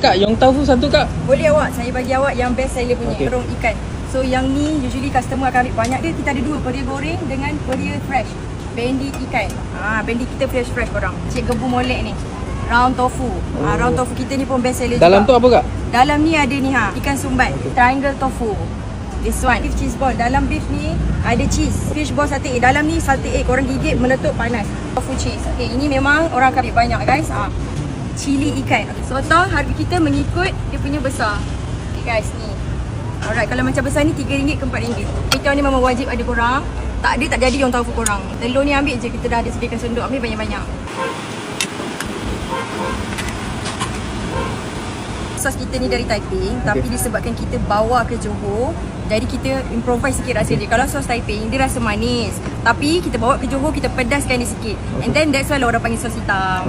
Kak, yang tofu satu Kak. Boleh awak, saya bagi awak yang best seller punya, Okey. kerong ikan. So yang ni usually customer akan ambil banyak dia. Kita ada dua, peria goreng dengan peria fresh. Bendi ikan. Bendi kita fresh korang. Cik Gebu molek ni. Round tofu. Round tofu kita ni pun best seller Dalam tu juga. apa Kak? Dalam ni ada ni ikan sumbat. Triangle tofu. This one, beef cheese ball. Dalam beef ni ada cheese. Fish ball satay egg. Dalam ni satay egg. Korang gigit meletup panas. Tofu cheese. Okay, ini memang orang akan ambil banyak guys. Cili ikan. Sotong harga kita mengikut dia punya besar. Okay guys, ni. Alright, kalau macam besar ni RM3 ke RM4. Kita ni memang wajib ada korang. Tak ada tak jadi yang tofu korang. Telur ni ambil je, kita dah ada sediakan senduk. Ambil banyak-banyak. Sos kita ni dari Taiping, tapi disebabkan kita bawa ke Johor, jadi kita improvise sikit rasa dia. Kalau sos Taiping, dia rasa manis. Tapi kita bawa ke Johor, kita pedaskan dia sikit. And then that's why orang panggil sos hitam.